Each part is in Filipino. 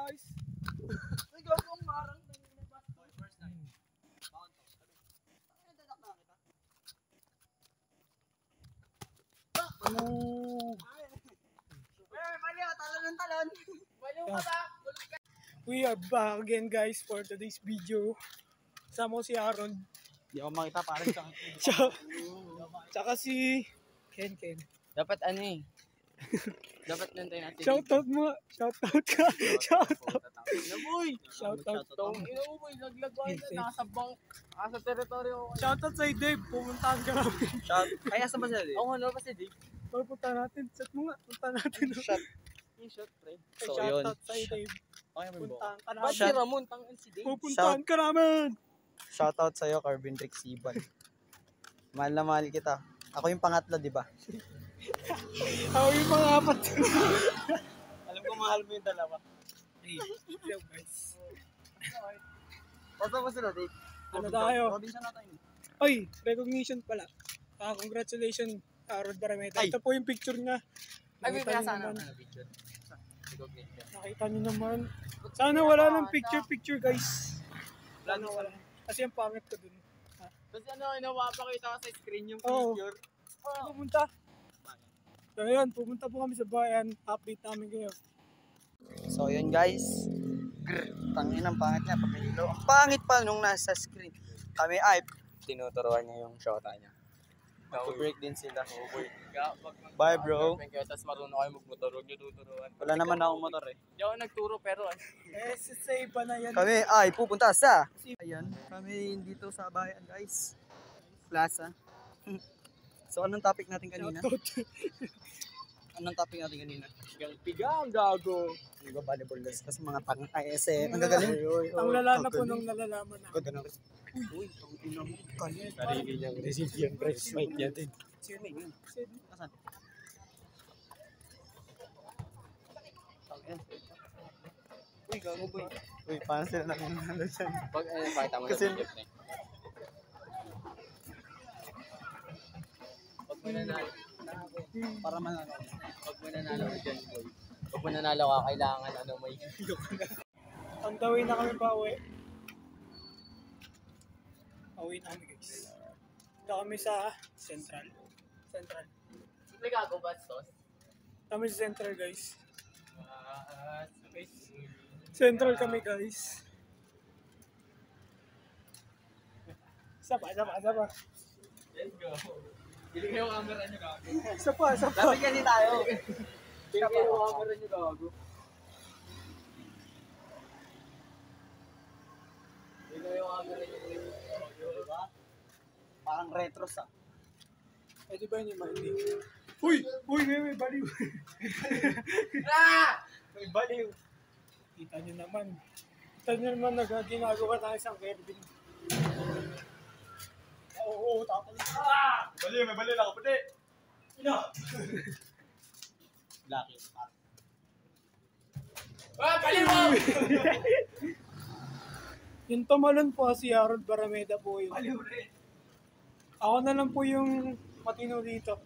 guys. Ikaw pong marang. First time. Bakit to? Ano dadak na kita? Mali o, talon ng talon. Mali ka ba? We are back again guys for today's video. Sama ko si Aaron. Hindi ako makita parang Tsaka si Ken. Dapat ano eh. Dapat nantay natin. Shoutout mo. Shoutout ka. Shoutout. Naboy! Shoutout. Ina mo boy, laglag ko na nasa bang, nasa teritoryo ko. Shoutout sa'yo Dave. Pumuntahan ka namin. Kaya saan ba siya Dave? Oo, ano ba si Dave? Punta natin. Chat mo nga. Punta natin. Yung shot, pre. So, shoutout sa'yo Dave. Okay, Puntahan ka ba't si namin. Ramon tangan si Dave? Pupuntahan ka namin. Shoutout sa'yo, Carvin Rixiban. Mahal na mahal kita. Ako yung pangatlo, di ba? Ako yung mga apat. Alam ko mahal mo yung dalawa. Hey, hello guys. Basta mo sila, Dave. Ano tayo? Robinson na tayo. Oy, recognition pala. Congratulations, Rod Barameta. Ito po yung picture niya. Ay, may Nakita niyo pinasana naman. na picture. Nakita niyo naman. Sana wala ng picture guys. Wala. Kasi ang pangit ko dun. Kasi ano, inawapakita ko sa screen yung Oo. picture. Pumunta. So yun, pumunta po kami sa bayan. Update namin kayo. So, yun guys. Tangin ang pangit niya pag nahilo. Ang pangit pa nung nasa screen. Kami ay tinuturuan niya yung shota niya. Mag-break din sila. Bye bro. Tapos marunong kayo magmotor, huwag nyo tuturuan. Wala naman akong motor eh. Hindi ako nagturo pero Sa iba na yan. Kami ay pupunta sa ayan, kami dito sa bayan guys. Plaza. So anong topic natin kanina? Anong topic natin kanina? pigang gago. Nag-volleyball guys kasi mga tang ISM. Ang gagaling. Ang lala na po nung nalalaman na. Ganda na guys. Uy, tangina mo. Kanya. Sarili niyang decision press mic natin. Sino yun? Asan? Uy, gago boy. Uy, paano sila nakunalo dyan? Pag pakita mo Kasi- na video na. Pag mananalo. Para manalo. Pag mananalo ka dyan, boy. Pag mananalo ka, kailangan ano, may video ka na. On the way na kami pa uwi. Pauwi na kami guys. Dito kami sa Central. May gago ba, Sos? Kami sa Central guys. Central kami guys. Isa pa. Let's go. Piling kayo camera nyo, gago. Isa pa. Dapat kasi tayo. Piling kayo camera nyo, gago. Piling kayo camera nyo, gago. Diba? Parang retros ah. Eh di ba yun yung mali? Uy, may baliw. May baliw. Kita nyo naman ginagawa tayo sa Kervin. Oo, tapos. May baliw na kapatid. Ina. Lucky. Baliw! Yung tumalon po si Harold Barameda po yun. Baliw rin. Ako na lang po yung matino dito.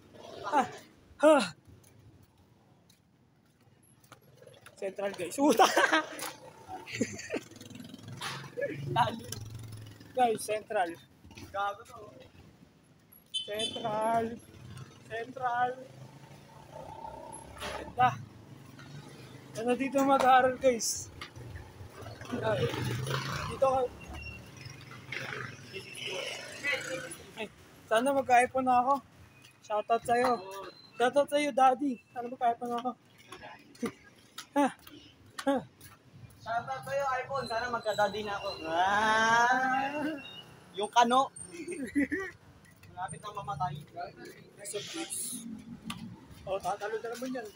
Central guys. Uta! Guys, Central. Gago to. Central. Ganda. Ano dito mag-aaral guys? Dito ka. Ay, sana magka-iPhone na ako. Shoutout sa'yo, daddy. Sana magka-iPhone na ako. Shoutout sa'yo iPhone. Sana magka-daddy na ako. Yung kano. Malapit na mamatay. Oh, tatalo na naman yan.